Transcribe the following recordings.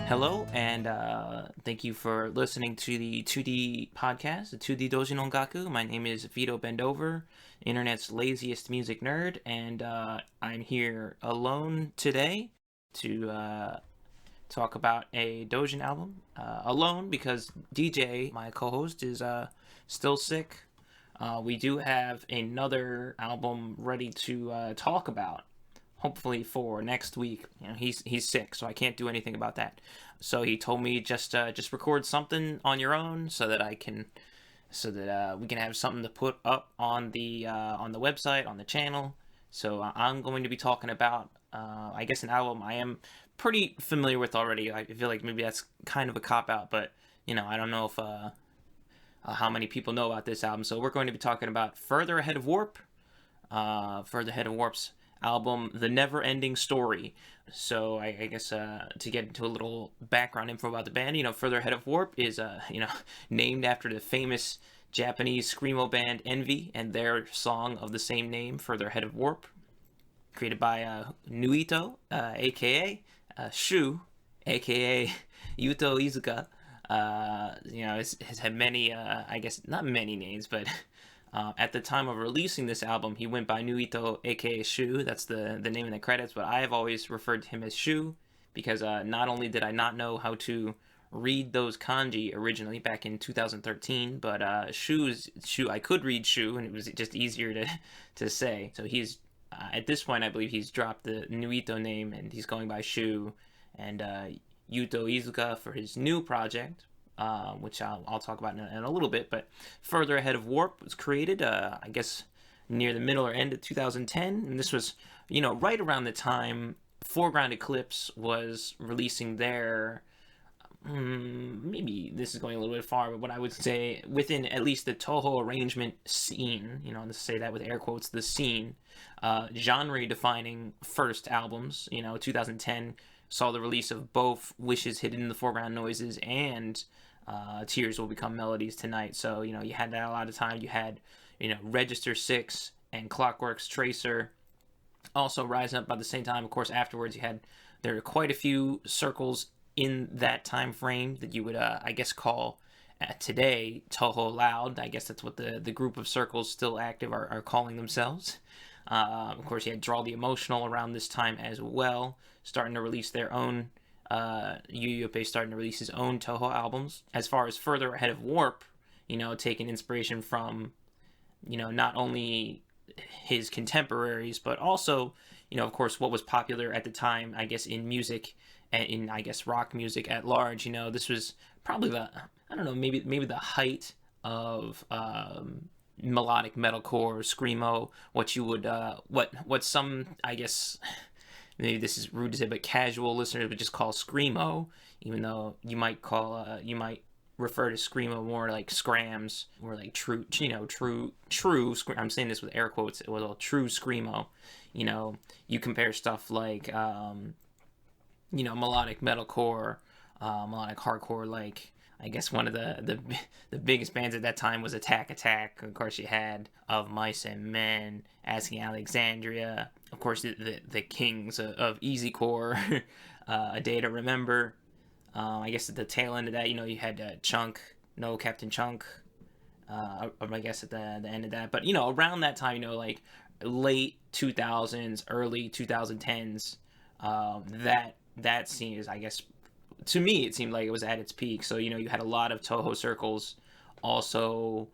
Hello, and thank you for listening to the 2D podcast, the 2D Doji no Gaku. My name is Veto Bendover, internet's laziest music nerd, and I'm here alone today to talk about a Dojin album. Alone because DJ, my co-host, is still sick. We do have another album ready to talk about, hopefully for next week. He's sick, so I can't do anything about that. So he told me just record something on your own so that we can have something to put up on the website, on the channel. So I'm going to be talking about I guess an album I am pretty familiar with already. I feel like maybe that's kind of a cop out, but I don't know if how many people know about this album. So we're going to be talking about Further Ahead of Warp. Further Ahead of Warp's album, The Never Ending Story. So I guess to get into a little background info about the band, Further Ahead of Warp is named after the famous Japanese screamo band Envy and their song of the same name, Further Ahead of Warp, created by Nuito, aka Shu, aka Yuto Izuka. Has had many, I guess not many names, but at the time of releasing this album, he went by Nuito, aka Shu. That's the name in the credits, but I have always referred to him as Shu because not only did I not know how to read those kanji originally back in 2013, but Shu, I could read Shu, and it was just easier to say. So he's at this point, I believe he's dropped the Nuito name and he's going by Shu, and Yuto Izuka for his new project, which I'll talk about in a little bit. But Further Ahead of Warp was created, I guess, near the middle or end of 2010, and this was, right around the time Foreground Eclipse was releasing their, maybe this is going a little bit far, but what I would say within at least the Toho arrangement scene, to say that with air quotes, the scene, genre-defining first albums. 2010 saw the release of both Wishes Hidden in the Foreground Noises and Tears Will Become Melodies Tonight. So, you had that a lot of time. You had, Register 6 and Clockwork's Tracer also rising up by the same time. Of course, afterwards, there were quite a few circles in that time frame that you would, I guess, call today Toho Loud. I guess that's what the group of circles still active are calling themselves. Of course, you had Draw the Emotional around this time as well, starting to release their own, Yu starting to release his own Toho albums. As far as Further Ahead of Warp, taking inspiration from, not only his contemporaries, but also, of course, what was popular at the time, I guess, in music, and in, I guess, rock music at large. This was probably maybe the height of, melodic metalcore, screamo, what you would what some, I guess, maybe this is rude to say, but casual listeners would just call screamo, even though you might refer to screamo more like scrams or like true I'm saying this with air quotes, it was a true screamo. You compare stuff like melodic metalcore, melodic hardcore, like I guess one of the biggest bands at that time was Attack Attack. Of course, you had Of Mice and Men, Asking Alexandria. Of course, the kings of easycore, A Day to Remember. I guess at the tail end of that, you had Chunk, No Captain Chunk. I guess at the end of that, but around that time, like late 2000s, early 2010s, that scene is, I guess, to me, it seemed like it was at its peak. So, you had a lot of Toho circles also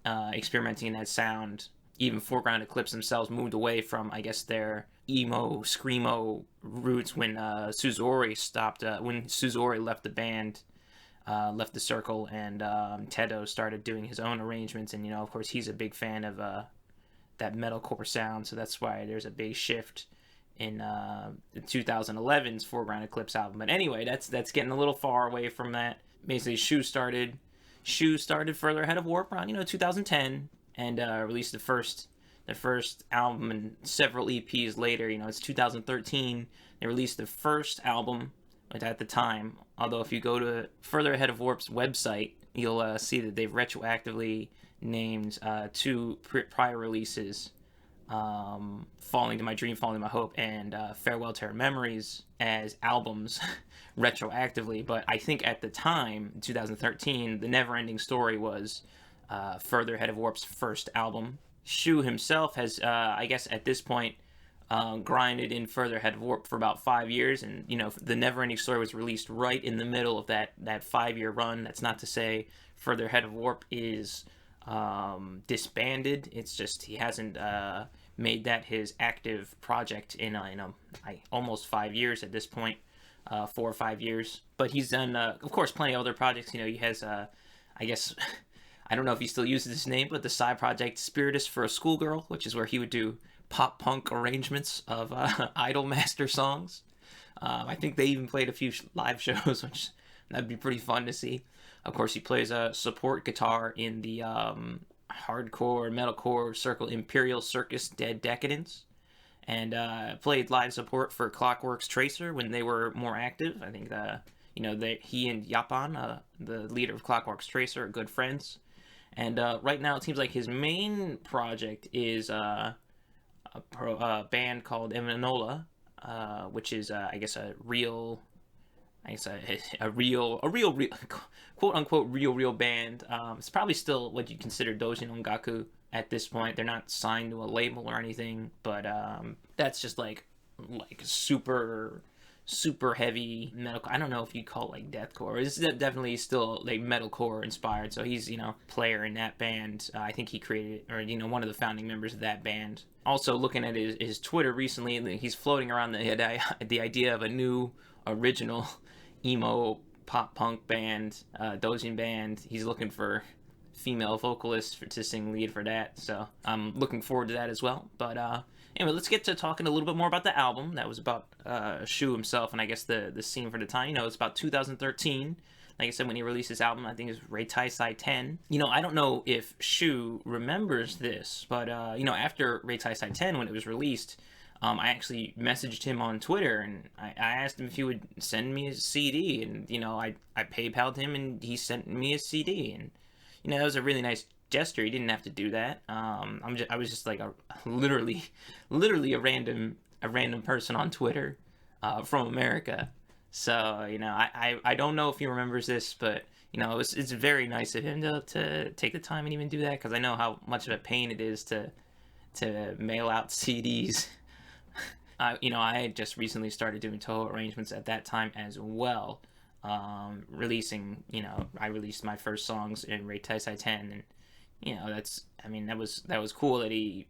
experimenting in that sound. Even Foreground Eclipse themselves moved away from, I guess, their emo, screamo roots when Suzori when Suzori left the band, left the circle, and Tedo started doing his own arrangements. And, of course, he's a big fan of that metalcore sound. So that's why there's a big shift in 2011's Foreground Eclipse album. But anyway, that's getting a little far away from that. Basically, Shu started Further Ahead of Warp around 2010 and released the first album, and several EPs later, it's 2013, they released the first album at the time. Although if you go to Further Ahead of Warp's website, you'll see that they've retroactively named two prior releases Falling to My Dream, Falling to My Hope, and Farewell to Her Memories as albums retroactively. But I think at the time, 2013, The Neverending Story was further ahead of Warp's first album. Shu himself has, I guess at this point, grinded in further ahead of Warp for about 5 years, and The Neverending Story was released right in the middle of that 5 year run. That's not to say further ahead of Warp is disbanded. It's just he hasn't made that his active project in almost 5 years at this point, 4 or 5 years. But he's done, of course, plenty of other projects. He has, I guess, I don't know if he still uses his name, but the side project Spiritus for a Schoolgirl, which is where he would do pop punk arrangements of Idol Master songs. I think they even played a few live shows, which that'd be pretty fun to see. Of course, he plays a support guitar in the hardcore, metalcore circle Imperial Circus Dead Decadence, and played live support for Clockwork's Tracer when they were more active. I think he and Yapan, the leader of Clockwork's Tracer, are good friends. And right now, it seems like his main project is a band called Emanola, which is I guess a real quote unquote real band. It's probably still what you consider Doujin Ongaku at this point. They're not signed to a label or anything, but that's just like super heavy metal. I don't know if you'd call it like deathcore. It's definitely still like metalcore inspired. So he's player in that band. I think he created or one of the founding members of that band. Also looking at his Twitter recently, he's floating around the idea of a new original emo pop punk band, doujin band. He's looking for female vocalists to sing lead for that, so I'm looking forward to that as well. But anyway, let's get to talking a little bit more about the album. That was about Shu himself, and I guess the scene for the time. It's about 2013. Like I said, when he released his album, I think it was Reitai Sai 10. I don't know if Shu remembers this, but after Reitai Sai 10, when it was released, I actually messaged him on Twitter, and I asked him if he would send me a CD, and I PayPal'd him, and he sent me a CD, and that was a really nice gesture. He didn't have to do that. I was just like literally a random person on Twitter from America. So I don't know if he remembers this, but it's very nice of him to take the time and even do that, because I know how much of a pain it is to mail out CDs. I had just recently started doing Toho arrangements at that time as well. Releasing, I released my first songs in Reitai Sai 10, and that was cool that he,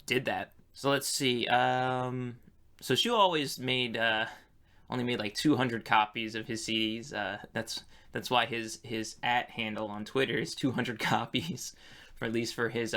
did that. So let's see. So Shu always only made like 200 copies of his CDs. That's why his @ handle on Twitter is 200 copies, for at least for his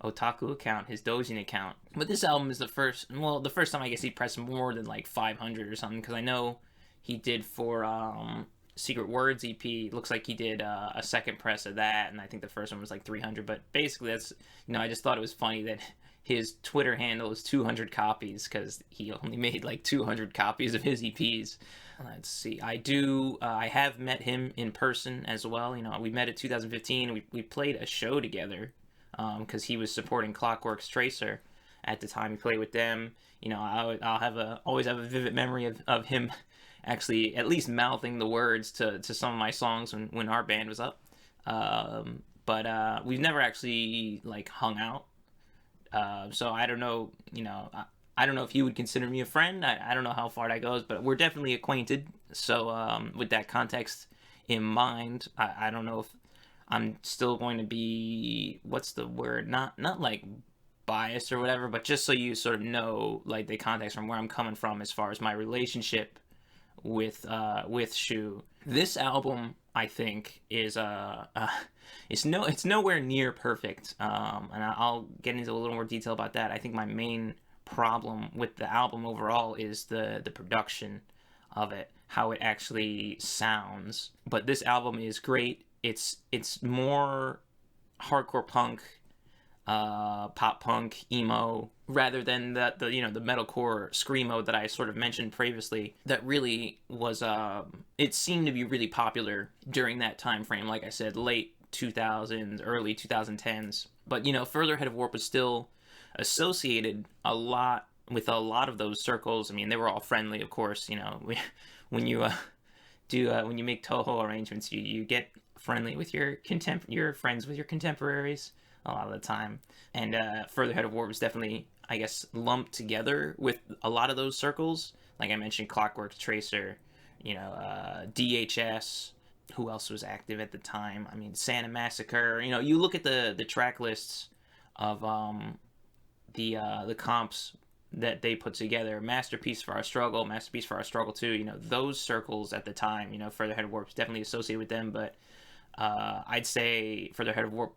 otaku account, his doujin account. But this album is the first time I guess he pressed more than like 500 or something, because I know he did for Secret Words EP. Looks like he did a second press of that, and I think the first one was like 300. But basically, that's I just thought it was funny that his Twitter handle is 200 copies, because he only made like 200 copies of his EPs. Let's see. I have met him in person as well. We met in 2015. We played a show together, because he was supporting Clockwork's Tracer at the time. He played with them. I'll always have a vivid memory of him actually at least mouthing the words to some of my songs when our band was up. But we've never actually like hung out. So I don't know. I don't know if he would consider me a friend. I don't know how far that goes, but we're definitely acquainted. So with that context in mind, I don't know if I'm still going to be, what's the word? Not like biased or whatever, but just so you sort of know like the context from where I'm coming from as far as my relationship with Shu. This album, I think, is it's nowhere near perfect. And I'll get into a little more detail about that. I think my main problem with the album overall is the production of it, how it actually sounds. But this album is great. It's more hardcore punk, pop punk, emo, rather than the metalcore screamo that I sort of mentioned previously. That really was it seemed to be really popular during that time frame. Like I said, late 2000s, early 2010s. But Further Ahead of Warp was still associated a lot with a lot of those circles. I mean, they were all friendly, of course. When you when you make Toho arrangements, you get friendly with your friends with your contemporaries a lot of the time. And Further Ahead of Warp was definitely, I guess, lumped together with a lot of those circles. Like I mentioned, Clockwork Tracer, DHS. Who else was active at the time? I mean, Santa Massacre. You look at the track lists of the comps that they put together. Masterpiece for Our Struggle, Masterpiece for Our Struggle 2. Those circles at the time. Further Ahead of Warp is definitely associated with them, but I'd say Further Ahead of Warp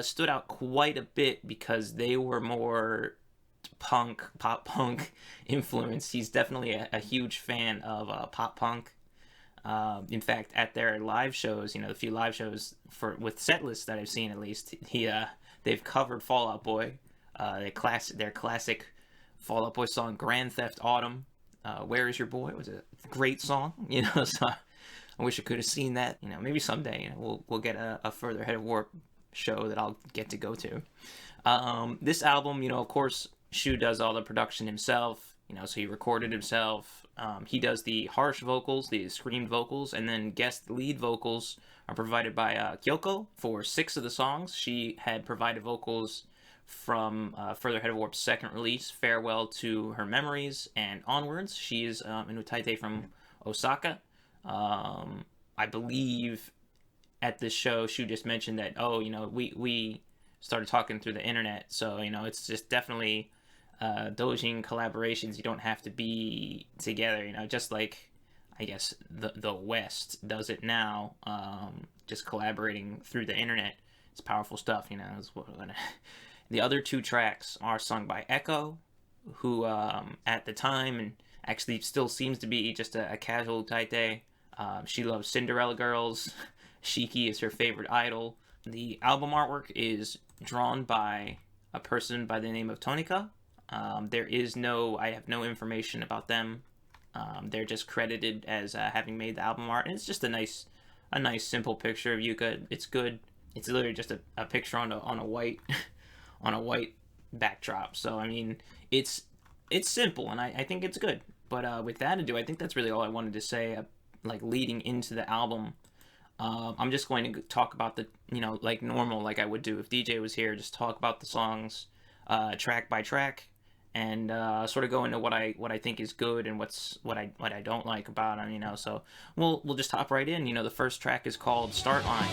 stood out quite a bit because they were more pop punk influenced. He's definitely a huge fan of pop punk. In fact, at their live shows, the few live shows with set lists that I've seen, at least, they've covered Fall Out Boy, their classic Fall Out Boy song, Grand Theft Autumn. Where Is Your Boy? It was a great song, So I wish I could have seen that. Maybe someday, we'll get a Further Ahead of Warp show that I'll get to go to. This album, of course, Shu does all the production himself. So he recorded himself. He does the harsh vocals, the screamed vocals, and then guest lead vocals are provided by Kyoko for 6 of the songs. She had provided vocals from Further Ahead of Warp's second release, Farewell to Her Memories, and onwards. She is an Utaite from Osaka. I believe at this show, Shu just mentioned that, we started talking through the internet, so, it's just definitely doujin collaborations. You don't have to be together, just like, I guess, the West does it now, just collaborating through the internet. It's powerful stuff, The other 2 tracks are sung by Echo, who at the time, and actually still seems to be just a casual Utaite. She loves Cinderella Girls. Shiki is her favorite idol. The album artwork is drawn by a person by the name of Tonika. I have no information about them. They're just credited as having made the album art, and it's just a nice simple picture of Yuka. It's good. It's literally just a picture on a white on a white backdrop. So I mean, it's simple, and I think it's good. But with that ado, I think that's really all I wanted to say. Like leading into the album, I'm just going to talk about the like normal, like I would do if DJ was here. Just talk about the songs, track by track, and sort of go into what I think is good and what I don't like about them. So we'll just hop right in. The first track is called Startline.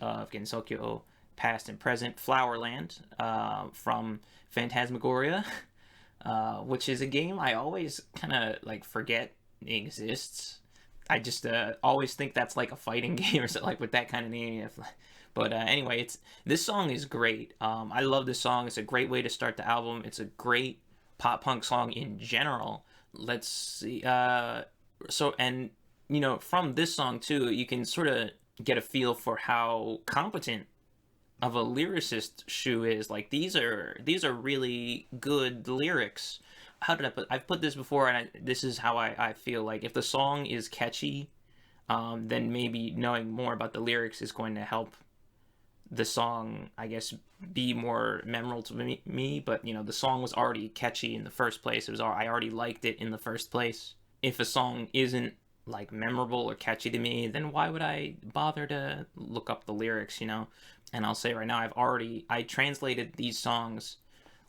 Of Gensokyo Past and Present Flowerland from Phantasmagoria, which is a game I always kind of like forget exists. I just always think that's like a fighting game or something like with that kind of name. But anyway, this song is great. I love this song. It's a great way to start the album. It's a great pop punk song in general. Let's see. From this song too, you can sort of get a feel for how competent of a lyricist Shu is. Like these are really good lyrics. How did I put? I've put this before, and this is how I feel. Like if the song is catchy, then maybe knowing more about the lyrics is going to help the song, I guess, be more memorable to me. But the song was already catchy in the first place. I already liked it in the first place. If a song isn't like memorable or catchy to me, then why would I bother to look up the lyrics? And I'll say right now, I translated these songs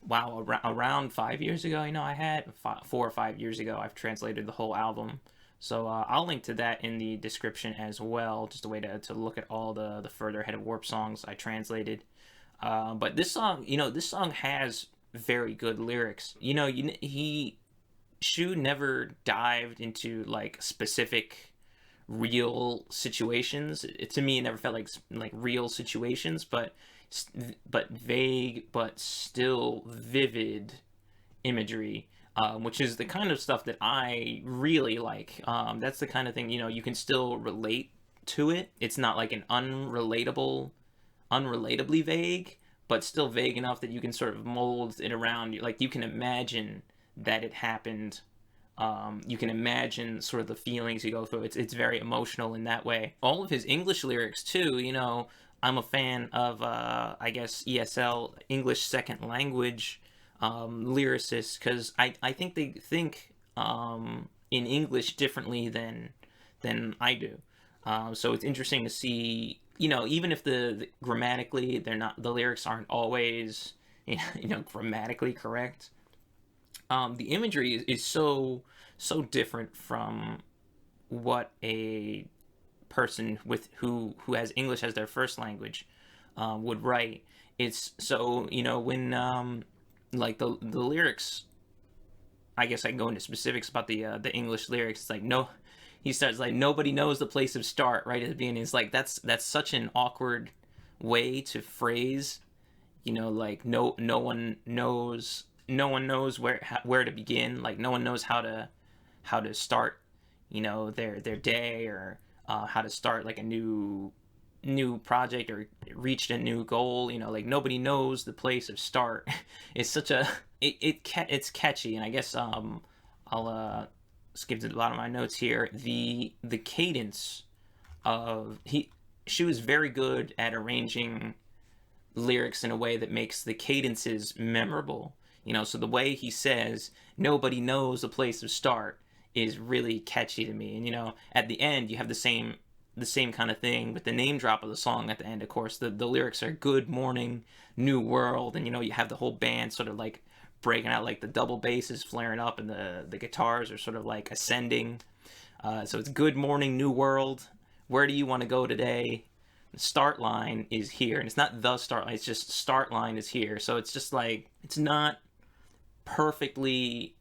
around 5 years ago. I had 4 or 5 years ago I've translated the whole album, so I'll link to that in the description as well, just a way to look at all the Further Ahead of Warp songs I translated. But this song, this song has very good lyrics. You know, he Shu never dived into like specific real situations. To me, it never felt like real situations, but vague, but still vivid imagery, which is the kind of stuff that I really like. That's the kind of thing, you know, you can still relate to it. It's not like an unrelatably vague, but still vague enough that you can sort of mold it around. Like you can imagine that it happened. You can imagine sort of the feelings you go through. It's very emotional in that way. All of his English lyrics too. You know, I'm a fan of I guess ESL, English Second Language lyricists, because I think they think in English differently than I do. So it's interesting to see, you know, even if the grammatically they're not, the lyrics aren't always you know grammatically correct. The imagery is so different from what a person with who has English as their first language would write. It's so, you know, when like the lyrics, I guess I can go into specifics about the English lyrics. It's like, no, he starts like, nobody knows the place of start right at the beginning. It's like that's such an awkward way to phrase, you know, like no one knows where to begin. Like no one knows how to start, you know, their day, or how to start like a new project or reached a new goal. You know, like nobody knows the place of start. It's such a it's catchy. And I guess I'll skip to the bottom of my notes here. The cadence of she was very good at arranging lyrics in a way that makes the cadences memorable. You know, so the way he says nobody knows the place to start is really catchy to me. And you know, at the end you have the same kind of thing with the name drop of the song at the end. Of course, the lyrics are good morning, new world, and you know, you have the whole band sort of like breaking out, like the double bass is flaring up and the guitars are sort of like ascending. So it's good morning, new world. Where do you want to go today? The start line is here, and it's not the start line, it's just start line is here. So it's just like, it's not perfectly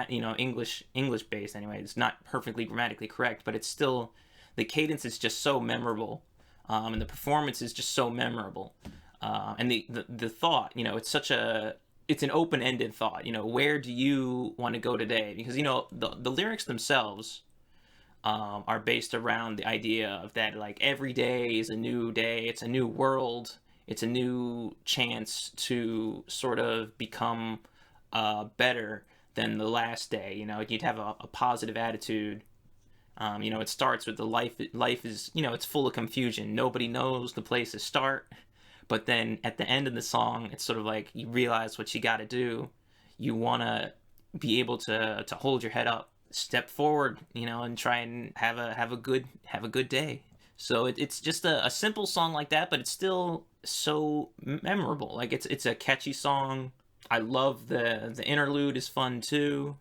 you know, English based anyway. It's not perfectly grammatically correct, but it's still, the cadence is just so memorable, and the performance is just so memorable, and the thought, you know, it's an open-ended thought. You know, where do you want to go today? Because you know, the lyrics themselves are based around the idea of that, like every day is a new day, it's a new world, it's a new chance to sort of become better than the last day. You know, you'd have a positive attitude. You know, it starts with the life is, you know, it's full of confusion. Nobody knows the place to start. But then at the end of the song, it's sort of like you realize what you got to do. You want to be able to hold your head up, step forward, you know, and try and have a good day. So it's just a simple song like that, but it's still so memorable. Like it's a catchy song. I love the interlude is fun too.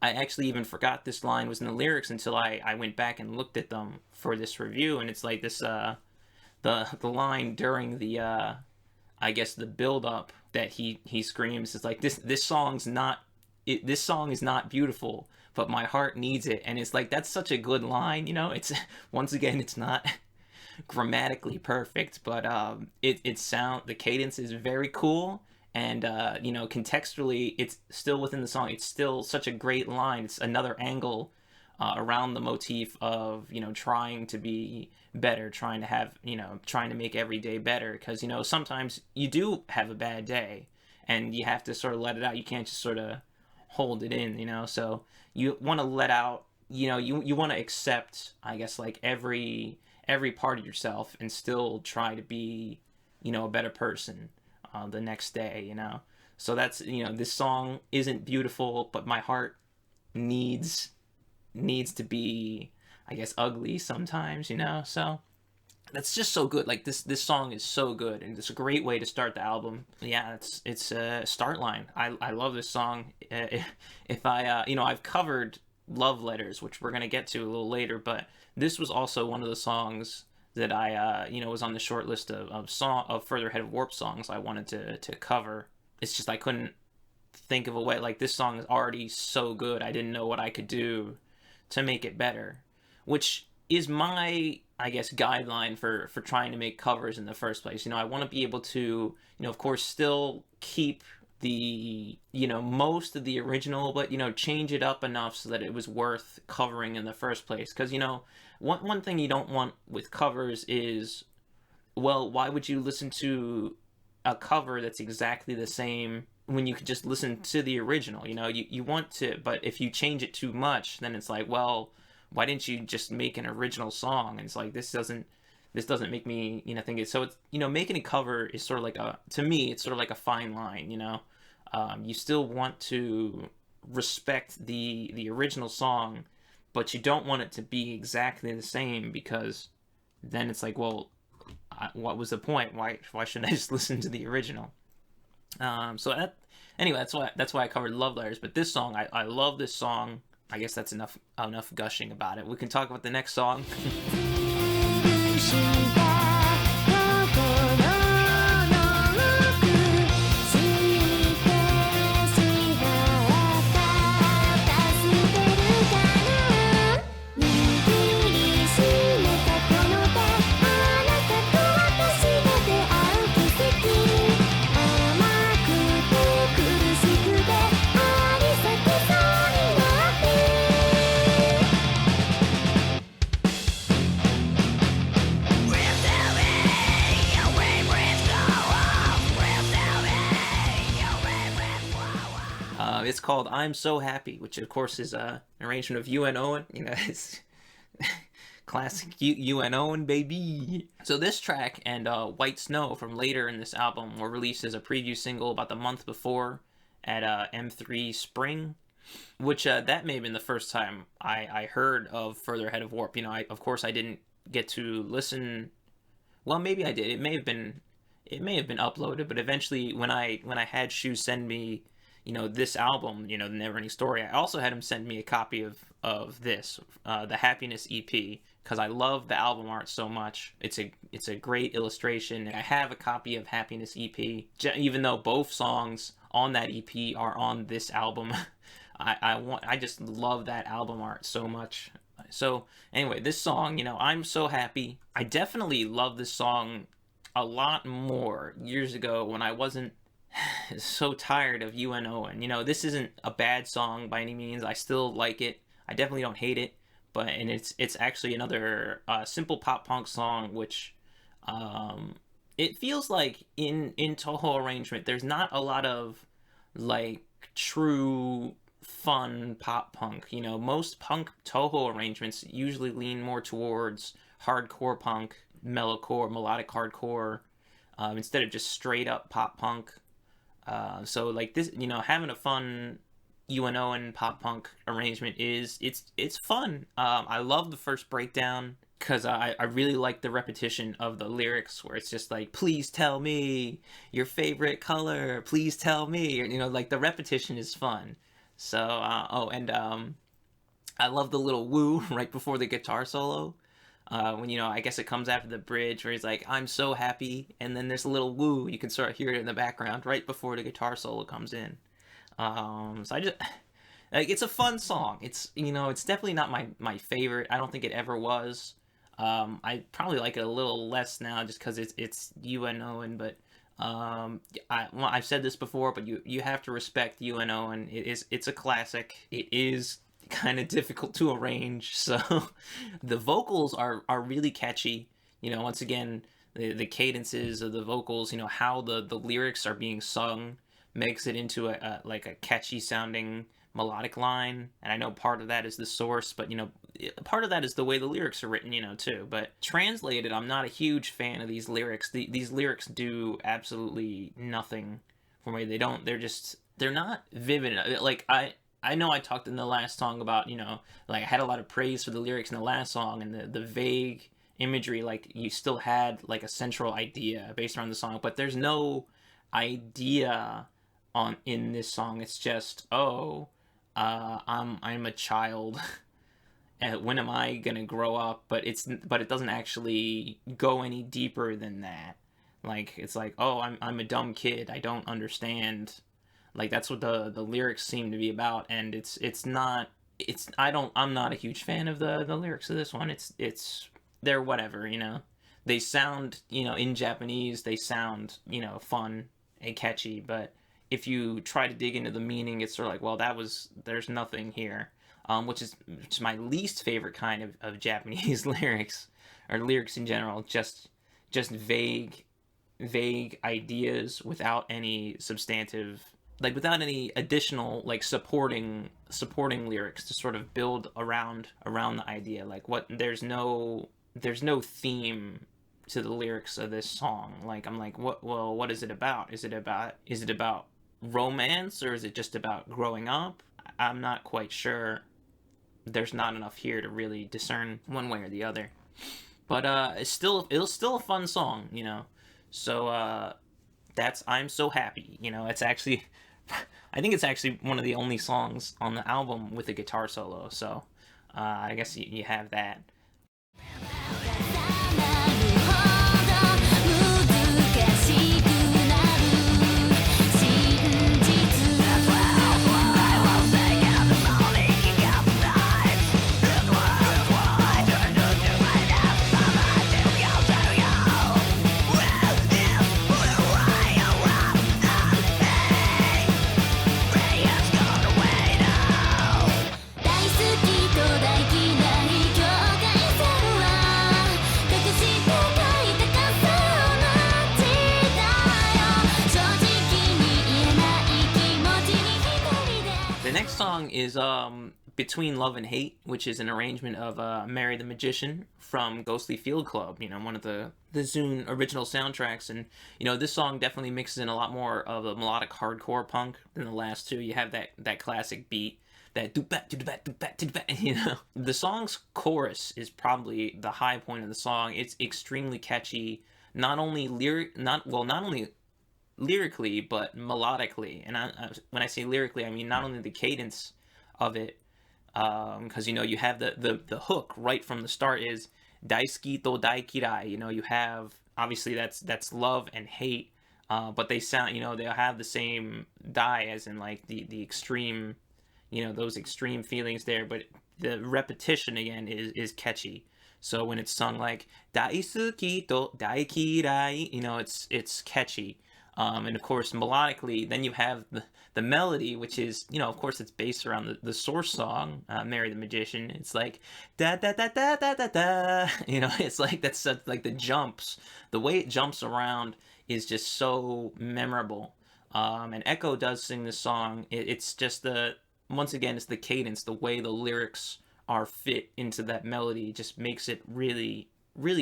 I actually even forgot this line was in the lyrics until I went back and looked at them for this review, and it's like this the line during the I guess the build up that he screams is like, this song's not this song is not beautiful, but my heart needs it. And it's like, that's such a good line. You know, it's once again, it's not grammatically perfect, but the cadence is very cool. And you know, contextually it's still within the song, it's still such a great line. It's another angle around the motif of, you know, trying to be better, trying to have, you know, trying to make every day better, because you know, sometimes you do have a bad day and you have to sort of let it out. You can't just sort of hold it in, you know. So you want to let out, you know, you want to accept, I guess, like every part of yourself, and still try to be, you know, a better person the next day, you know. So that's, you know, this song isn't beautiful, but my heart needs to be, I guess, ugly sometimes, you know. So that's just so good. Like this song is so good, and it's a great way to start the album. Yeah, it's Startline. I love this song. If I you know, I've covered Love Letters, which we're gonna get to a little later, but this was also one of the songs that I you know, was on the short list of Further Ahead of Warp songs I wanted to cover. It's just I couldn't think of a way, like, this song is already so good, I didn't know what I could do to make it better, which is my, I guess, guideline for trying to make covers in the first place. I want to be able to, of course, still keep the, most of the original, but, change it up enough so that it was worth covering in the first place. Because, one thing you don't want with covers is, well, why would you listen to a cover that's exactly the same when you could just listen to the original? You want to, but if you change it too much, then it's like, well, why didn't you just make an original song? And it's like, this doesn't make me, think it. So it's, making a cover is sort of like to me, it's sort of like a fine line. You still want to respect the original song, but you don't want it to be exactly the same, because then it's like, well, what was the point? Why shouldn't I just listen to the original? Anyway, that's why I covered Love Letters. But this song, I love this song. I guess that's enough gushing about it. We can talk about the next song. It's called "I'm So Happy," which of course is an arrangement of UN Owen. It's classic UN Owen, baby. So this track and "White Snow" from later in this album were released as a preview single about the month before at M3 Spring, which that may have been the first time I heard of Further Ahead of Warp. Of course I didn't get to listen. Well, maybe I did. It may have been uploaded, but eventually when I had Shu send me, this album, the Never Ending Story, I also had him send me a copy of this, the Happiness EP, because I love the album art so much. It's a great illustration, and I have a copy of Happiness EP, even though both songs on that EP are on this album. I just love that album art so much. So anyway, this song, "I'm So Happy," I definitely love this song a lot more years ago when I wasn't so tired of UN Owen. This isn't a bad song by any means. I still like it. I definitely don't hate it. And it's actually another simple pop punk song, which it feels like in Toho arrangement, there's not a lot of like true fun pop punk. Most punk Toho arrangements usually lean more towards hardcore punk, mellowcore, melodic hardcore, instead of just straight up pop punk. So like this, having a fun UNO and pop punk arrangement it's fun. I love the first breakdown because I really like the repetition of the lyrics where it's just like, please tell me your favorite color, please tell me, like the repetition is fun. So I love the little woo right before the guitar solo. When I guess it comes after the bridge where he's like, "I'm so happy," and then there's a little woo. You can sort of hear it in the background right before the guitar solo comes in. So I just like, it's a fun song. It's definitely not my favorite. I don't think it ever was. I probably like it a little less now just because it's UNO, but I've said this before, but you have to respect UNO, and it's a classic. It is kind of difficult to arrange, so the vocals are really catchy. Once again, the cadences of the vocals, how the lyrics are being sung makes it into a catchy sounding melodic line. And I know part of that is the source, but part of that is the way the lyrics are written, too. But translated, I'm not a huge fan of these lyrics. These lyrics do absolutely nothing for me. They're not vivid. Like I know I talked in the last song about, like I had a lot of praise for the lyrics in the last song, and the vague imagery, like you still had like a central idea based around the song, but there's no idea in this song. It's just, I'm a child. And when am I gonna grow up? But it doesn't actually go any deeper than that. Like it's like, I'm a dumb kid. I don't understand Like that's what the lyrics seem to be about, and it's not. I'm not a huge fan of the lyrics of this one. It's they're whatever, you know. They sound, you know, in Japanese, they sound, you know, fun and catchy, but if you try to dig into the meaning, it's sort of like, well, there's nothing here, which is my least favorite kind of Japanese lyrics, or lyrics in general, just vague ideas without any substantive, like without any additional like supporting lyrics to sort of build around the idea. Like what there's no theme to the lyrics of this song. Like I'm like, what is it about? Is it about romance, or is it just about growing up? I'm not quite sure. There's not enough here to really discern one way or the other. But it was still a fun song, you know. So that's I'm so happy, you know. It's actually I think it's actually one of the only songs on the album with a guitar solo. So I guess you have that. The next song is Between Love and Hate, which is an arrangement of Mary the Magician from Ghostly Field Club, you know, one of the Zune original soundtracks. And, you know, this song definitely mixes in a lot more of a melodic hardcore punk than the last two. You have that classic beat, that do-bat, do-bat, do-bat, do-bat, you know. The song's chorus is probably the high point of the song. It's extremely catchy, not only lyrically but melodically. And when I say lyrically, I mean not only the cadence of it, because you know you have the hook right from the start is daisuki to daikirai. You know, you have obviously that's love and hate, but they sound, you know, they'll have the same dai as in like the extreme, you know, those extreme feelings there, but the repetition again is catchy. So when it's sung like daisuki to daikirai, you know, it's catchy. And of course, melodically, then you have the melody, which is, you know, of course, it's based around the source song, Mary the Magician. It's like da da da da da da da. You know, it's like that's like the jumps, the way it jumps around is just so memorable. And Echo does sing this song. It's just once again, it's the cadence, the way the lyrics are fit into that melody, just makes it really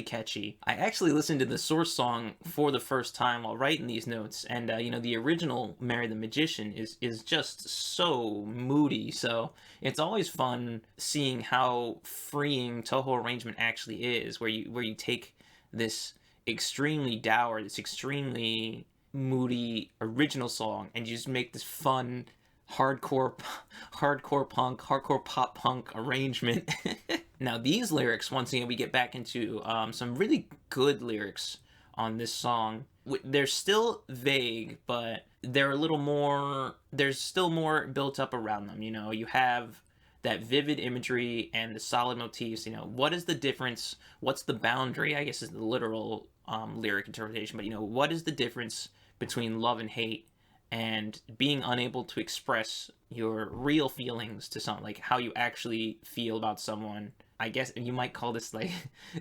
catchy. I actually listened to the source song for the first time while writing these notes, and you know, the original Mary the Magician is just so moody. So it's always fun seeing how freeing Toho arrangement actually is, where you take this extremely dour, this extremely moody original song, and you just make this fun hardcore punk, hardcore pop punk arrangement. Now these lyrics, once again, we get back into some really good lyrics on this song. They're still vague, but they're a little more, there's still more built up around them. You know, you have that vivid imagery and the solid motifs. You know, what is the difference? What's the boundary, I guess, is the literal lyric interpretation. But, you know, what is the difference between love and hate, and being unable to express your real feelings to someone, like how you actually feel about someone? I guess you might call this like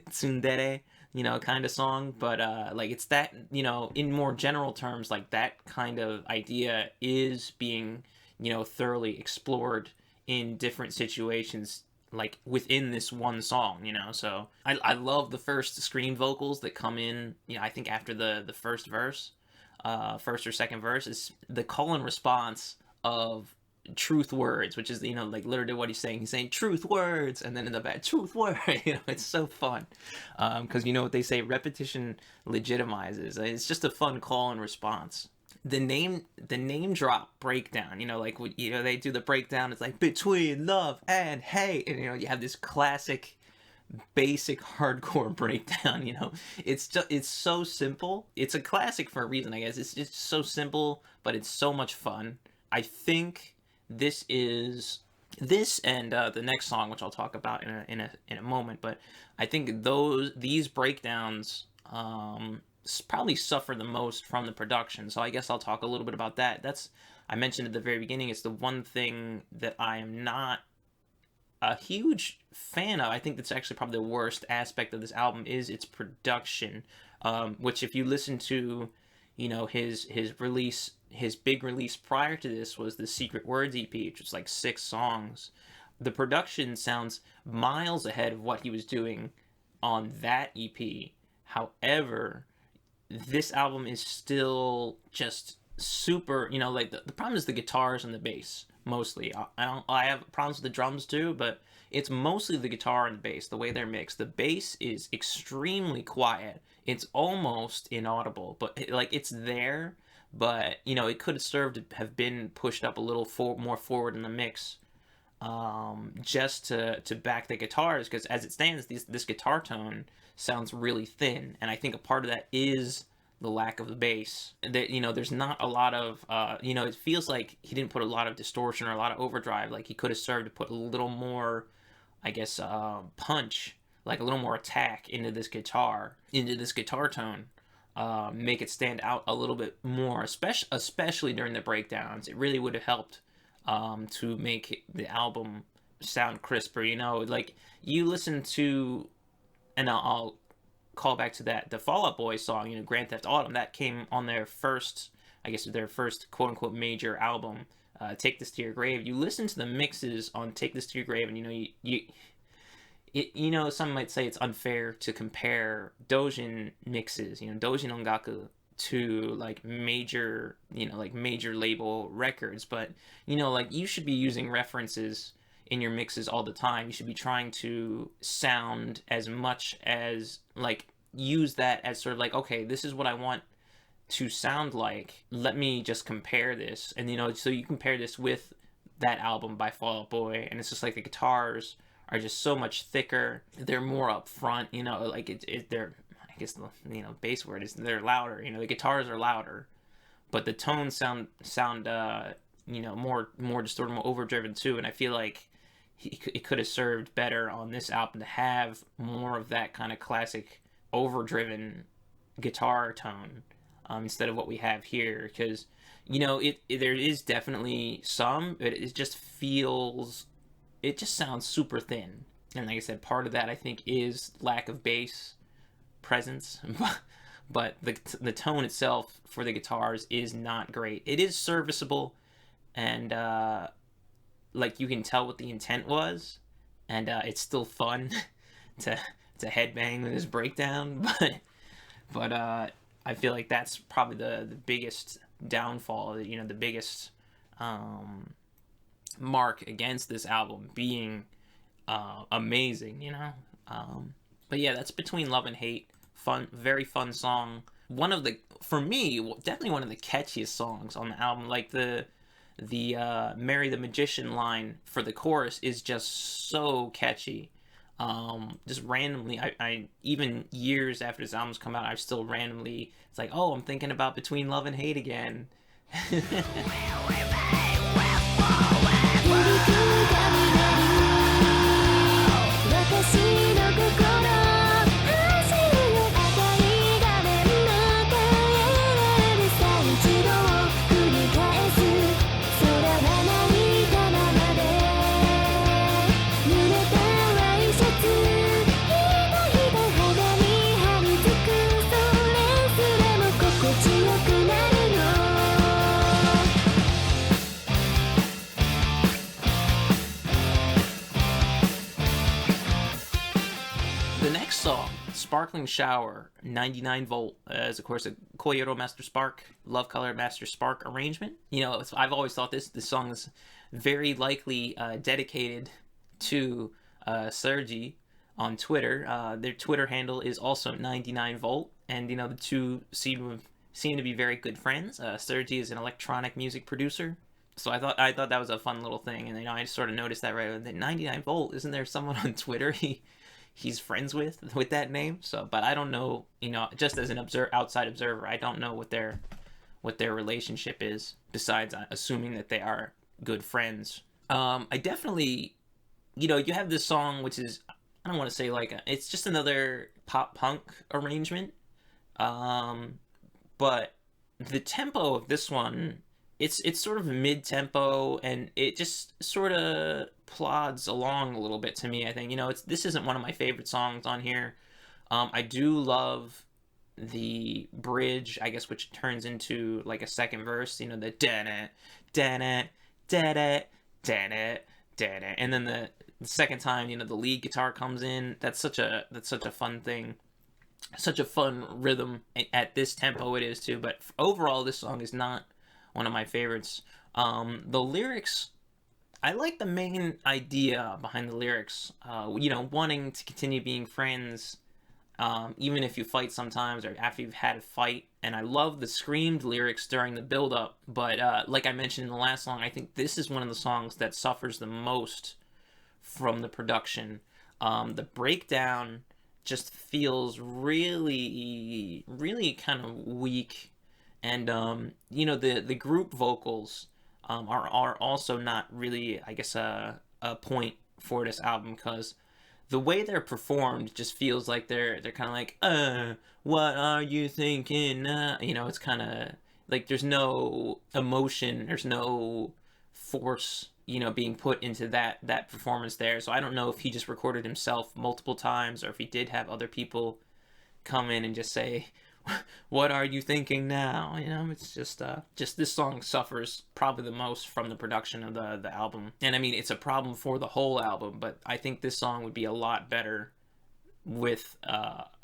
tsundere, you know, kind of song, but like it's that, you know, in more general terms, like that kind of idea is being, you know, thoroughly explored in different situations, like within this one song, you know. So I love the first scream vocals that come in, you know, I think after the first verse, first or second verse, is the call and response of truth words, which is, you know, like literally what he's saying truth words, and then in the back, truth word. You know, it's so fun, because you know what they say, repetition legitimizes. It's just a fun call and response. The name drop breakdown, you know, like, you know, they do the breakdown, it's like between love and hate, and you know, you have this classic basic hardcore breakdown. You know, it's so simple. It's a classic for a reason, I guess. It's so simple, but it's so much fun. I think this and the next song, which I'll talk about in a moment, but I think these breakdowns probably suffer the most from the production. So I guess I'll talk a little bit about that. I mentioned at the very beginning, it's the one thing that I am not a huge fan of. I think that's actually probably the worst aspect of this album is its production, which if you listen to, his release, his big release prior to this was the Secret Words EP, which was like 6 songs. The production sounds miles ahead of what he was doing on that EP. However, this album is still just super, like the problem is the guitars and the bass mostly. I have problems with the drums too, but it's mostly the guitar and the bass, the way they're mixed. The bass is extremely quiet. It's almost inaudible, but it's there, but it could have served to have been pushed up a little more forward in the mix, just to back the guitars, because as it stands, this guitar tone sounds really thin, and I think a part of that is the lack of the bass. That there's not a lot of it feels like he didn't put a lot of distortion or a lot of overdrive. Like he could have served to put a little more, I guess, punch, like a little more attack into this guitar tone. Make it stand out a little bit more, especially during the breakdowns. It really would have helped to make the album sound crisper. Like you listen to, and I'll call back to that, the Fall Out Boy song, Grand Theft Autumn, that came on their first quote unquote major album, Take This to Your Grave. You listen to the mixes on Take This to Your Grave, and some might say it's unfair to compare Dojin mixes, Dojin ongaku, to like major label records, but you should be using references in your mixes all the time. You should be trying to sound as much as use that as sort of like, okay, this is what I want to sound like. Let me just compare this, and so you compare this with that album by Fall Out Boy, and it's just like the guitars are just so much thicker. They're more up front, they're, I guess the bass word is they're louder. The guitars are louder, but the tones sound more distorted, more overdriven too. And I feel like it could have served better on this album to have more of that kind of classic overdriven guitar tone, instead of what we have here, because there is definitely some, but it just sounds super thin. And like I said, part of that I think is lack of bass presence, but the tone itself for the guitars is not great. It is serviceable, and you can tell what the intent was, and it's still fun to headbang with his breakdown, but I feel like that's probably the biggest downfall, the biggest mark against this album being amazing, but yeah, that's Between Love and Hate. Fun, very fun song. For me, definitely one of the catchiest songs on the album. Like the Mary the Magician line for the chorus is just so catchy. Just randomly, I even years after this album's come out, I've still randomly, it's like, oh, I'm thinking about Between Love and Hate again. Sparkling Shower, 99 volt, is of course a Koyoro Master Spark, Love Color Master Spark arrangement. I've always thought this song is very likely dedicated to Sergi on Twitter. Their Twitter handle is also 99 volt, and the two seem to be very good friends. Sergi is an electronic music producer, so I thought that was a fun little thing, and I just sort of noticed that right away. 99 volt, isn't there someone on Twitter he's friends with that name? So, but I don't know, just as an outside observer, I don't know what their what their relationship is, besides assuming that they are good friends. I definitely, you have this song which is, I don't want to say like it's just another pop punk arrangement. Um, but the tempo of this one, it's sort of mid tempo, and it just sort of plods along a little bit to me. I think this isn't one of my favorite songs on here. I do love the bridge, I guess, which turns into like a second verse. The da da da da da da da, and then the second time, the lead guitar comes in. That's such a fun thing, such a fun rhythm at this tempo it is too. But overall, this song is not one of my favorites. The lyrics, I like the main idea behind the lyrics. Wanting to continue being friends, even if you fight sometimes or after you've had a fight. And I love the screamed lyrics during the build-up. But like I mentioned in the last song, I think this is one of the songs that suffers the most from the production. The breakdown just feels really, really kind of weak. And, the group vocals are also not really, I guess, a point for this album, because the way they're performed just feels like they're kind of like, what are you thinking? It's kind of like there's no emotion, there's no force, being put into that performance there. So I don't know if he just recorded himself multiple times, or if he did have other people come in and just say, what are you thinking now? It's just this song suffers probably the most from the production of the album. And I mean, it's a problem for the whole album, but I think this song would be a lot better with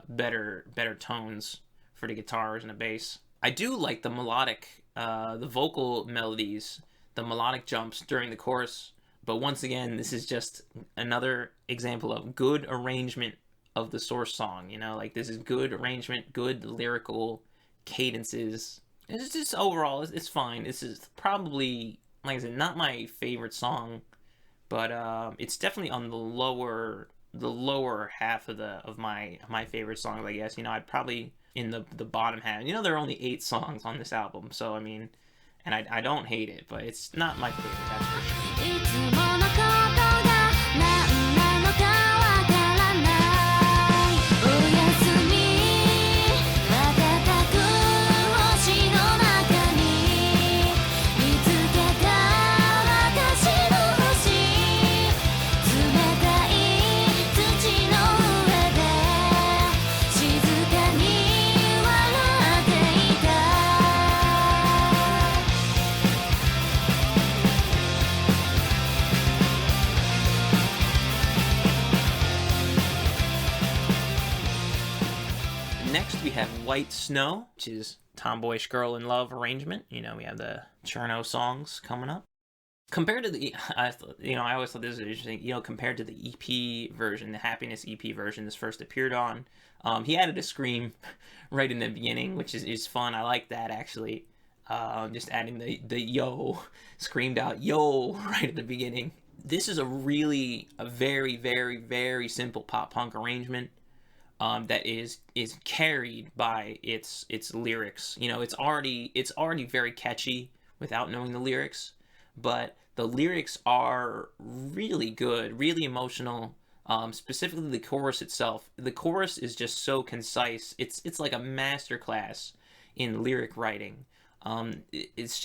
better tones for the guitars and the bass. I do like the melodic, the vocal melodies, the melodic jumps during the chorus. But once again, this is just another example of good arrangement of the source song. Like, this is good arrangement, good lyrical cadences. It's just overall, it's fine. This is probably, like I said, not my favorite song, but it's definitely on the lower half of my favorite songs, I guess. I'd probably in the bottom half. There are only 8 songs on this album, so I mean, and I don't hate it, but it's not my favorite, that's for sure. Next, we have White Snow, which is Tomboyish Girl in Love arrangement. We have the Cherno songs coming up. Compared to the, I always thought this was interesting, compared to the EP version, the Happiness EP version this first appeared on, he added a scream right in the beginning, which is fun. I like that, actually. Just adding the yo, screamed out yo right at the beginning. This is a very, very, very simple pop punk arrangement. That is carried by its lyrics. It's already very catchy without knowing the lyrics, but the lyrics are really good, really emotional. Specifically the chorus itself. The chorus is just so concise. It's like a masterclass in lyric writing. It's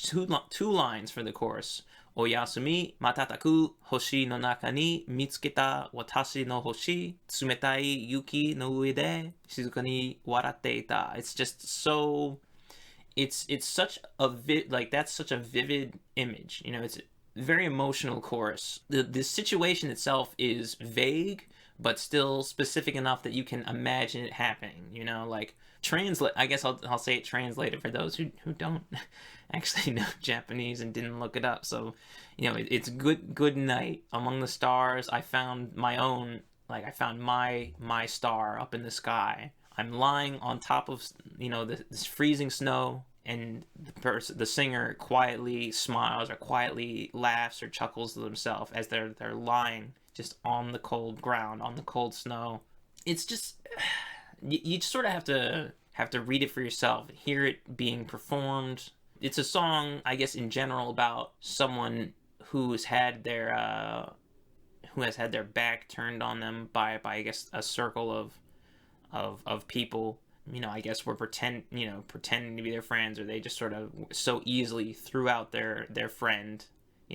two lines for the chorus. Oyasumi matataku hoshi no naka ni mitsuketa watashi no hoshi tsumetai yuki no ue de shizuka ni waratte ita. It's just so, it's such a that's such a vivid image. It's a very emotional chorus. The situation itself is vague, but still specific enough that you can imagine it happening. Like, translate, I guess I'll say it translated for those who don't actually know Japanese and didn't look it up. So it's good night among the stars. I found my own, like, I found my star up in the sky. I'm lying on top of this freezing snow, and the singer quietly smiles or quietly laughs or chuckles to themselves as they're lying just on the cold ground, on the cold snow. It's just, you sort of have have to read it for yourself, hear it being performed. It's a song, I guess, in general about someone who's had their back turned on them by I guess a circle of people. I guess were pretending to be their friends, or they just sort of so easily threw out their friend,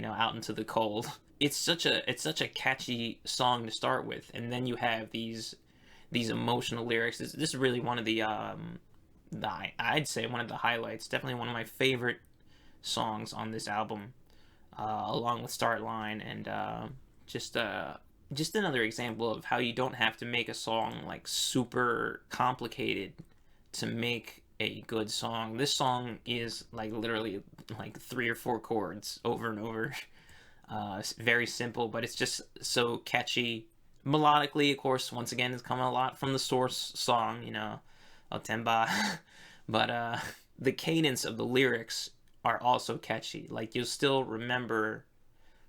out into the cold. It's such a catchy song to start with, and then you have these emotional lyrics. This is really one of I'd say one of the highlights. Definitely one of my favorite songs on this album, along with Startline, and just another example of how you don't have to make a song like super complicated to make a good song. This song is like literally like 3 or 4 chords over and over. It's very simple, but it's just so catchy. Melodically, of course, once again, it's coming a lot from the source song, Otemba. But the cadence of the lyrics are also catchy. Like, you'll still remember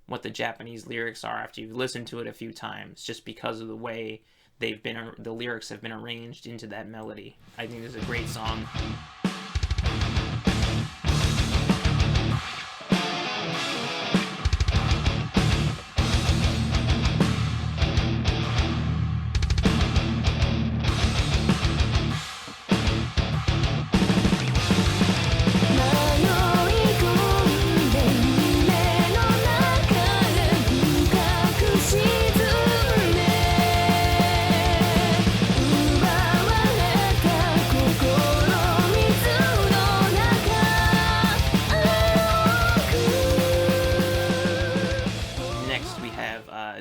what the Japanese lyrics are after you've listened to it a few times, just because of the way the lyrics have been arranged into that melody. I think this is a great song.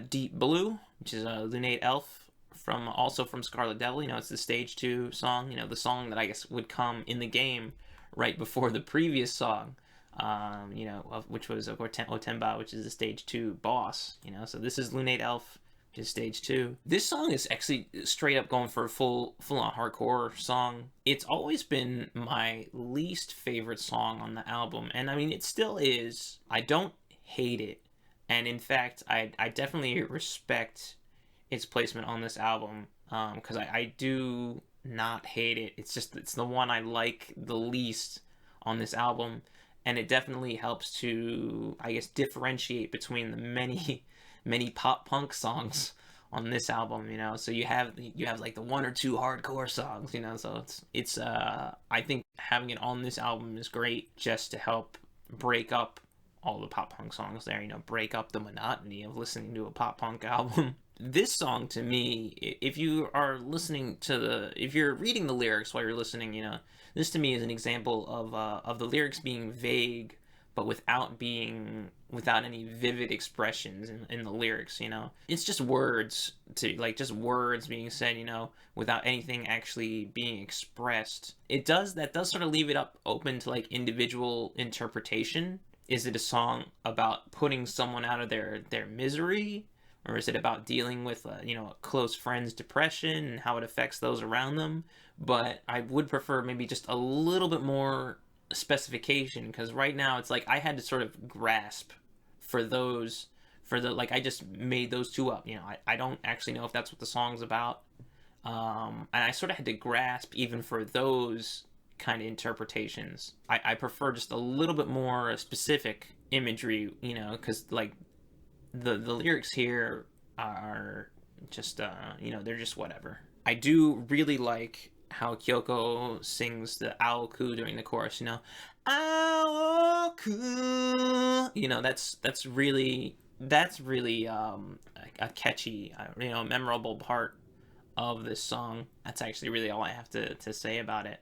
Deep Blue, which is a Lunate Elf also from Scarlet Devil. It's the stage 2 song, the song that I guess would come in the game right before the previous song, which was Otemba, which is the stage 2 boss, so this is Lunate Elf, which is stage 2. This song is actually straight up going for a full-on hardcore song. It's always been my least favorite song on the album, and I mean, it still is. I don't hate it. And in fact, I definitely respect its placement on this album, because I do not hate it. It's the one I like the least on this album, and it definitely helps to, I guess, differentiate between the many pop punk songs on this album. So you have like the 1 or 2 hardcore songs. So it's I think having it on this album is great, just to help break up all the pop punk songs there, break up the monotony of listening to a pop punk album. This song, to me, if you're reading the lyrics while you're listening, this to me is an example of the lyrics being vague, but without any vivid expressions in the lyrics. It's just words just words being said, without anything actually being expressed. That does sort of leave it open to like individual interpretation. Is it a song about putting someone out of their misery? Or is it about dealing with, a close friend's depression and how it affects those around them? But I would prefer maybe just a little bit more specification, because right now it's like I had to sort of grasp I just made those 2 up. I don't actually know if that's what the song's about. And I sort of had to grasp even for those kind of interpretations. I prefer just a little bit more specific imagery, because like the lyrics here are just they're just whatever. I do really like how Kyoko sings the Aoku during the chorus. Aoku. That's really a catchy, memorable part of this song. That's actually really all I have to say about it.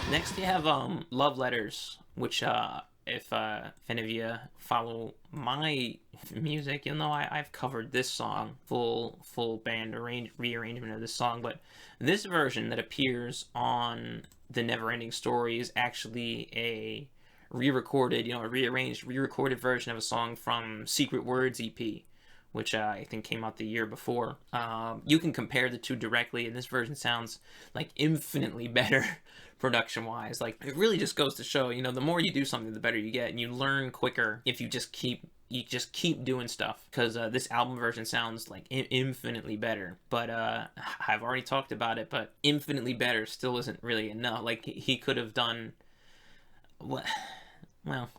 Next, you have Love Letters, which if any of you follow my music, you'll know I've covered this song, full band rearrangement of this song. But this version that appears on the Neverending Story is actually a re-recorded, a rearranged, re-recorded version of a song from Secret Words EP, which I think came out the year before. You can compare the two directly, and this version sounds like infinitely better production-wise. Like, it really just goes to show, the more you do something, the better you get, and you learn quicker if you just keep doing stuff, because this album version sounds like infinitely better. But I've already talked about it, but infinitely better still isn't really enough. Like, he could have done what? Well,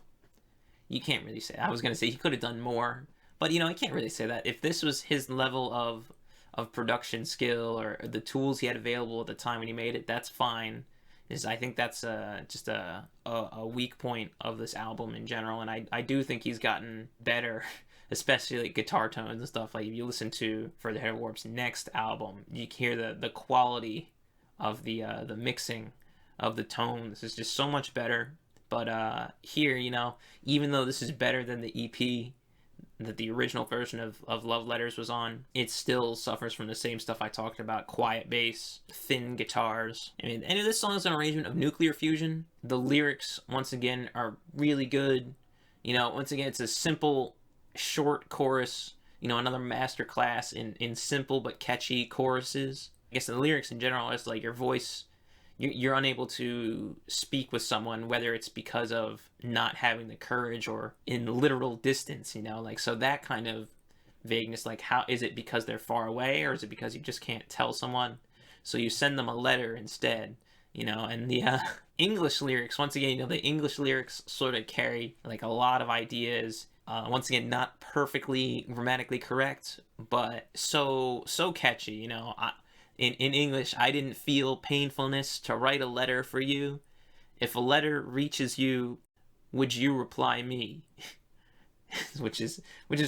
you can't really say. I was gonna say he could have done more, but I can't really say that. If this was his level of production skill, or the tools he had available at the time when he made it, that's fine. I think that's just a weak point of this album in general, and I do think he's gotten better, especially like guitar tones and stuff. Like, if you listen to Further Ahead of Warp's next album, you hear the quality of the mixing of the tones is just so much better. But here, even though this is better than the EP that the original version of Love Letters was on, it still suffers from the same stuff I talked about: quiet bass, thin guitars. I mean, and this song is an arrangement of Nuclear Fusion. The lyrics, once again, are really good. Once again, it's a simple, short chorus. Another masterclass in simple but catchy choruses. I guess the lyrics in general is like your voice. You're unable to speak with someone, whether it's because of not having the courage or in literal distance, so that kind of vagueness, like, how is it because they're far away, or is it because you just can't tell someone, so you send them a letter instead, and the English lyrics, once again, the English lyrics sort of carry like a lot of ideas, once again, not perfectly grammatically correct, but so catchy. In English, I didn't feel painfulness to write a letter for you. If a letter reaches you, would you reply me? which is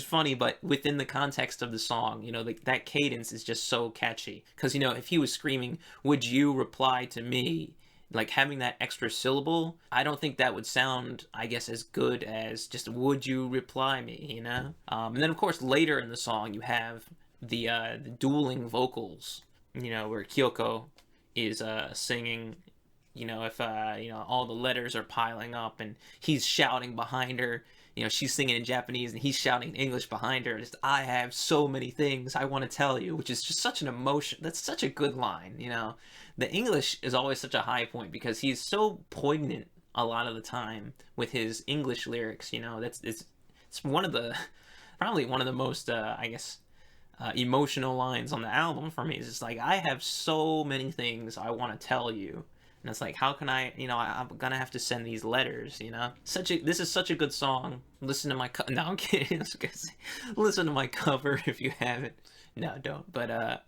funny, but within the context of the song, that cadence is just so catchy. Because, if he was screaming, would you reply to me? Like, having that extra syllable, I don't think that would sound, I guess, as good as just, would you reply me, And then, of course, later in the song, you have the dueling vocals, where Kyoko is singing, if all the letters are piling up and he's shouting behind her, she's singing in Japanese and he's shouting in English behind her, just, I have so many things I want to tell you, which is just such an emotion. That's such a good line. The English is always such a high point because he's so poignant a lot of the time with his English lyrics. It's probably one of the most I guess emotional lines on the album for me. Is just like, I have so many things I want to tell you, and it's like, how can I'm gonna have to send these letters. This is such a good song. Listen to my no, I'm kidding. I was gonna say, listen to my cover if you haven't. No, don't. But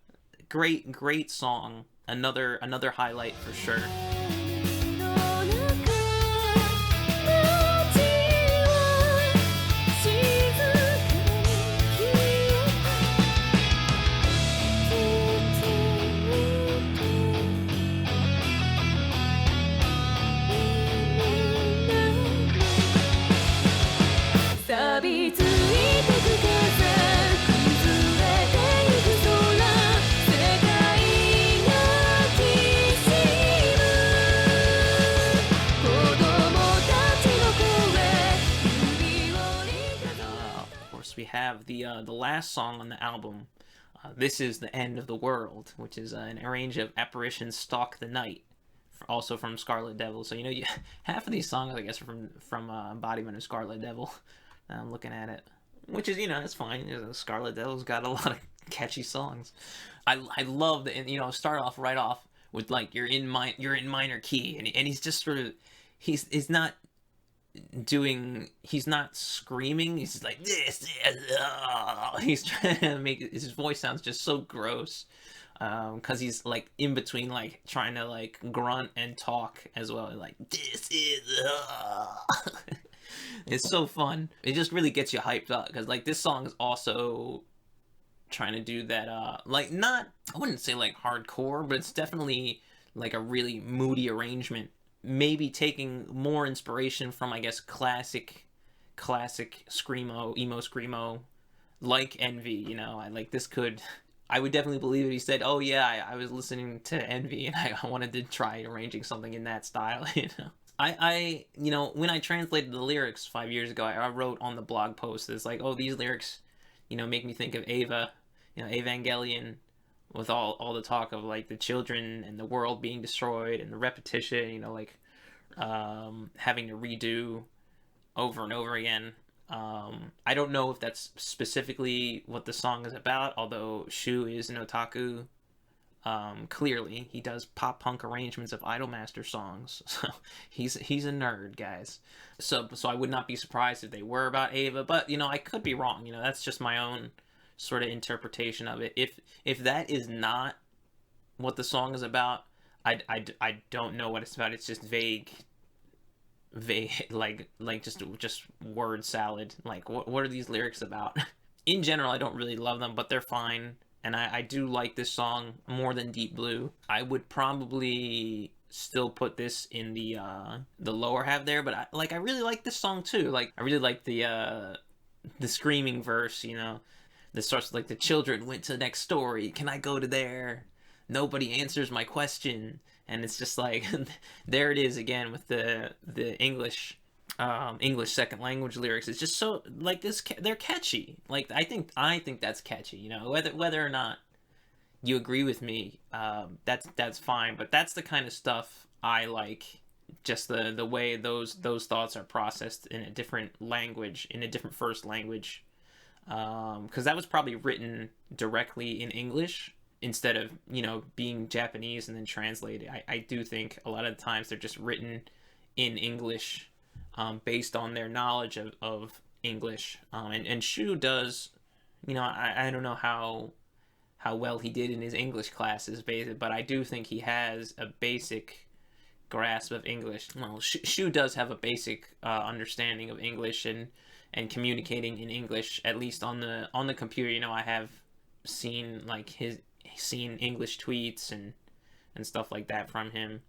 great song. Another highlight for sure. We have the last song on the album. This is The End of the World, which is an arrange of Apparition Stalk the Night, also from Scarlet Devil. So half of these songs, I guess, are from Embodiment of Scarlet Devil. I'm looking at it, which is it's fine. Scarlet Devil's got a lot of catchy songs. I love the start off right off with like you're in minor key, and he's just sort of he's not screaming, he's just like this, he's trying to make his voice sounds just so gross, because he's like in between like trying to like grunt and talk as well, like this is it's so fun. It just really gets you hyped up, because like this song is also trying to do that like, not, I wouldn't say like hardcore, but it's definitely like a really moody arrangement maybe taking more inspiration from, I guess, classic screamo, emo screamo, like Envy. You know, I like this could. I would definitely believe it. He said, "Oh yeah, I was listening to Envy and I wanted to try arranging something in that style." You know, you know, when I translated the lyrics 5 years ago, I wrote on the blog post, it's like, oh, these lyrics, you know, make me think of Ava, you know, Evangelion, with all the talk of like the children and the world being destroyed and the repetition, you know, like having to redo over and over again. I don't know if that's specifically what the song is about, although Shu is an otaku. Clearly, he does pop punk arrangements of Idolmaster songs, so he's a nerd, guys. So I would not be surprised if they were about Ava, but you know, I could be wrong. You know, that's just my own sort of interpretation of it. If that is not what the song is about, I don't know what it's about. It's just vague, like just word salad. Like what are these lyrics about? In general, I don't really love them, but they're fine. And I do like this song more than Deep Blue. I would probably still put this in the lower half there, but I really like this song too. Like I really like the screaming verse, you know. This starts like, the children went to the next story. Can I go to there? Nobody answers my question. And it's just like, there it is again with the English second language lyrics. It's just so like this. They're catchy. Like I think that's catchy. You know, whether or not you agree with me, that's fine. But that's the kind of stuff I like. Just the way those thoughts are processed in a different language, in a different first language, because that was probably written directly in English instead of, you know, being Japanese and then translated. I do think a lot of the times they're just written in English, based on their knowledge of English. And Shu does, you know, I don't know how well he did in his English classes, but I do think he has a basic grasp of English. Well, Shu does have a basic understanding of English and communicating in English, at least on the computer. You know, I have seen seen English tweets and stuff like that from him,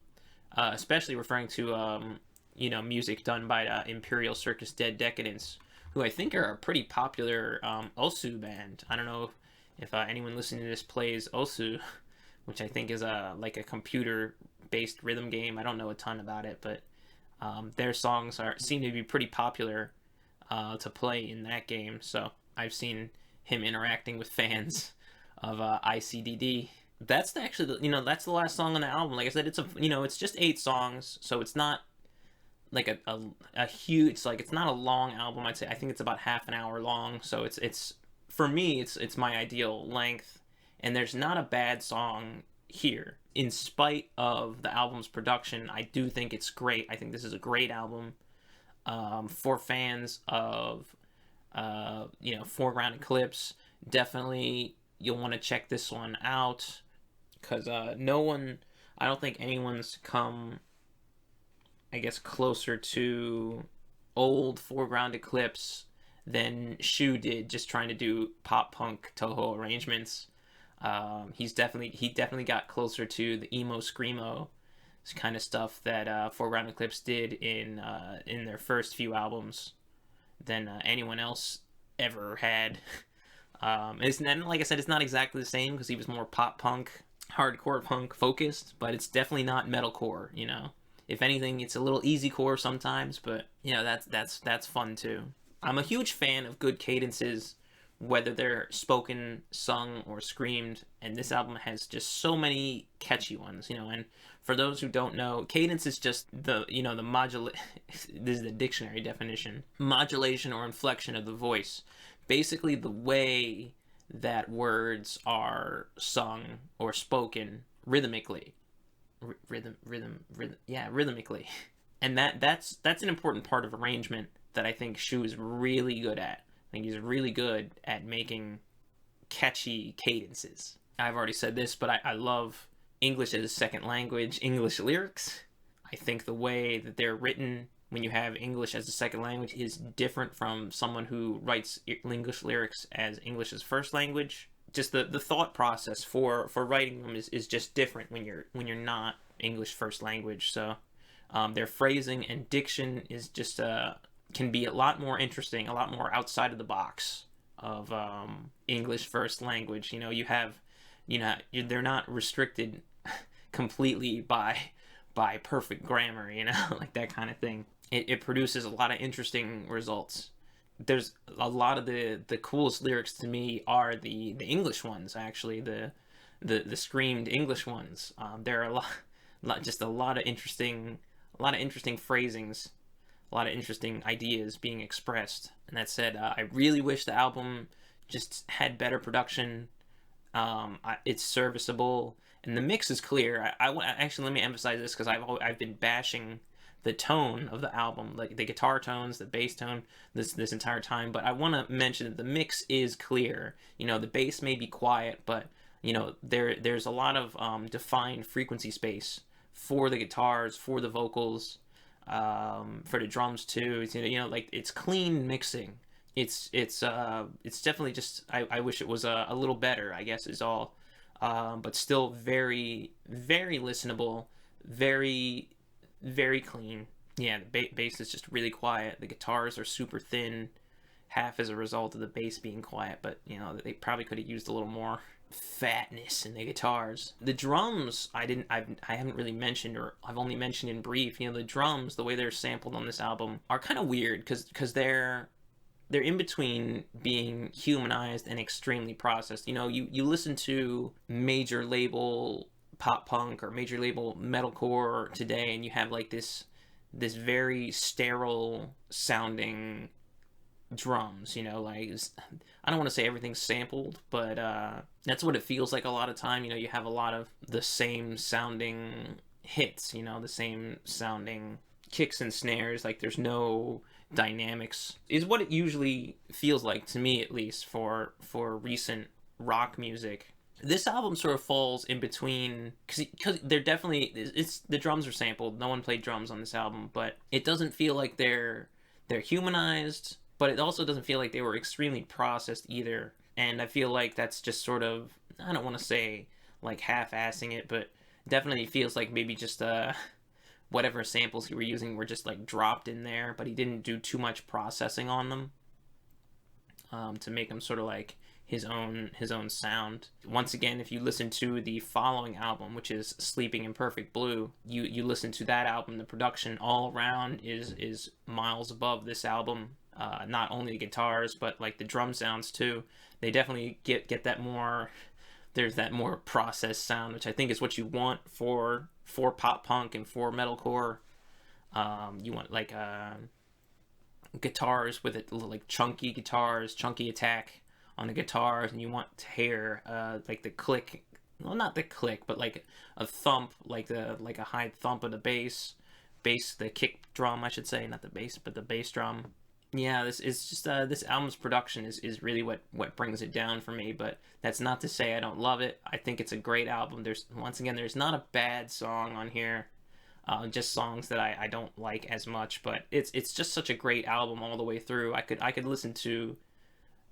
especially referring to you know, music done by Imperial Circus Dead Decadence, who I think are a pretty popular Osu band. I don't know if anyone listening to this plays Osu, which I think is like a computer based rhythm game. I don't know a ton about it, but their songs seem to be pretty popular to play in that game. So I've seen him interacting with fans of ICDD. That's actually you know, that's the last song on the album. Like I said, it's just 8 songs, so it's not like a huge, it's like, it's not a long album. I'd say, I think it's about half an hour long, so it's for me, it's my ideal length. And there's not a bad song here, in spite of the album's production. I do think it's great. I think this is a great album, for fans of you know, Foreground Eclipse. Definitely you'll want to check this one out, because I don't think anyone's come, I guess, closer to old Foreground Eclipse than Shu did, just trying to do pop punk Toho arrangements. He definitely got closer to the emo screamo kind of stuff that Foreground Eclipse did in their first few albums than anyone else ever had. And like I said, it's not exactly the same because he was more pop punk, hardcore punk focused, but it's definitely not metalcore. You know, if anything, it's a little easycore sometimes, but you know, that's fun too. I'm a huge fan of good cadences, whether they're spoken, sung, or screamed, and this album has just so many catchy ones, you know. And for those who don't know, cadence is just the this is the dictionary definition: modulation or inflection of the voice. Basically, the way that words are sung or spoken rhythmically. Rhythmically. And that's an important part of arrangement that I think Shu is really good at. I think he's really good at making catchy cadences. I've already said this, but I love English as a second language English lyrics. I think the way that they're written when you have English as a second language is different from someone who writes English lyrics as English as first language. Just the thought process for writing them is just different when you're not English first language. So Their phrasing and diction is just can be a lot more interesting, a lot more outside of the box of English first language. They're not restricted completely by perfect grammar, like that kind of thing. It produces a lot of interesting results. There's a lot of the coolest lyrics to me are the English ones, actually, the screamed English ones. There are just a lot of interesting phrasings, a lot of interesting ideas being expressed. And that said, I really wish the album just had better production. It's serviceable, and the mix is clear. I actually, let me emphasize this, because I've been bashing the tone of the album, like the guitar tones, the bass tone, this entire time. But I want to mention that the mix is clear. The bass may be quiet, but there's a lot of defined frequency space for the guitars, for the vocals, for the drums too. Like, it's clean mixing. It's definitely just, I wish it was a little better, I guess, is all. But still very, very listenable, very, very clean. Yeah, the bass is just really quiet. The guitars are super thin, half as a result of the bass being quiet, but they probably could have used a little more fatness in the guitars. The drums, I haven't really mentioned, or I've only mentioned in brief. The drums, the way they're sampled on this album, are kind of weird, because they're in between being humanized and extremely processed. You listen to major label pop punk or major label metalcore today, and you have like this very sterile sounding drums. Like, I don't want to say everything's sampled, but that's what it feels like a lot of time. You have a lot of the same sounding hits, the same sounding kicks and snares. Like, there's no dynamics, is what it usually feels like to me, at least, for recent rock music. This album sort of falls in between, because they're definitely, the drums are sampled. No one played drums on this album, but it doesn't feel like they're humanized, but it also doesn't feel like they were extremely processed either. And I feel like that's just sort of, I don't want to say like half-assing it, but definitely feels like maybe just whatever samples he were using were just like dropped in there, but he didn't do too much processing on them to make them sort of like his own sound. Once again, if you listen to the following album, which is Sleeping in Perfect Blue, you listen to that album, the production all around is miles above this album. Not only the guitars, but like the drum sounds too. They definitely get that more. There's that more processed sound, which I think is what you want for pop punk and for metalcore. You want like guitars with it, like chunky guitars, chunky attack on the guitars, and you want to hear like the click, well, not the click, but like a thump, like a high thump of the bass, the kick drum, I should say, not the bass, but the bass drum. Yeah, this is just this album's production is really what brings it down for me. But that's not to say I don't love it. I think it's a great album. There's not a bad song on here. Just songs that I don't like as much, but it's just such a great album all the way through. I could listen to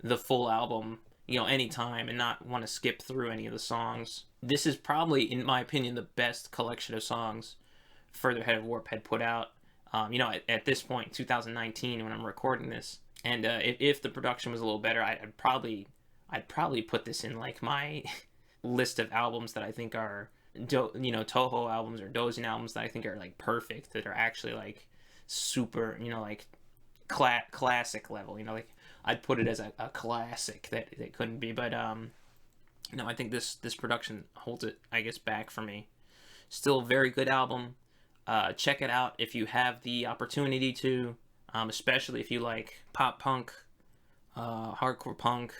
the full album, anytime, and not want to skip through any of the songs. This is probably, in my opinion, the best collection of songs Further Ahead of Warp had put out. At this point, 2019, when I'm recording this, and if the production was a little better, I'd probably put this in like my list of albums that I think are Toho albums or Dozin albums that I think are like perfect, that are actually like super, like classic level. Like, I'd put it as a classic that it couldn't be, but I think this production holds it, I guess, back for me. Still a very good album. Check it out if you have the opportunity to, especially if you like pop punk, hardcore punk,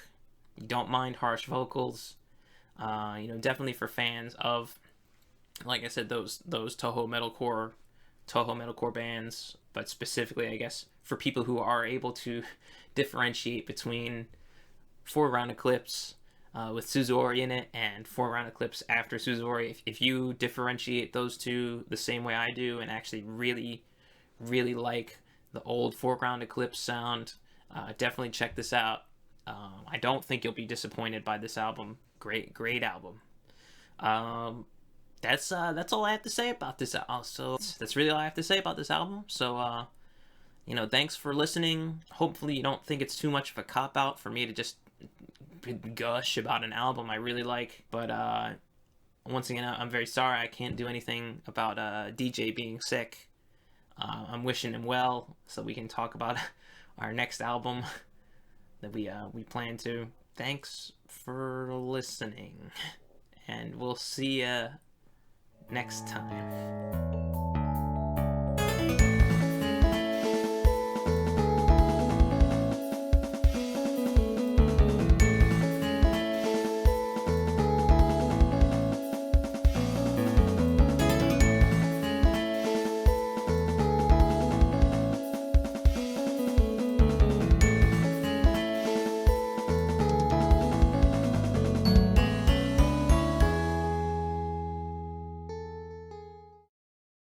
you don't mind harsh vocals. Definitely for fans of, like I said, those Toho metalcore bands, but specifically, I guess, for people who are able to differentiate between Foreground Eclipse with Suzori in it and Foreground Eclipse after Suzori. If you differentiate those two the same way I do, and actually really, really like the old Foreground Eclipse sound, definitely check this out. I don't think you'll be disappointed by this album. Great album. that's all I have to say about this. So that's really all I have to say about this album. So thanks for listening. Hopefully you don't think it's too much of a cop out for me to just gush about an album I really like. But once again, I'm very sorry I can't do anything about DJ being sick. I'm wishing him well so we can talk about our next album that we plan to. Thanks for listening, and we'll see you next time.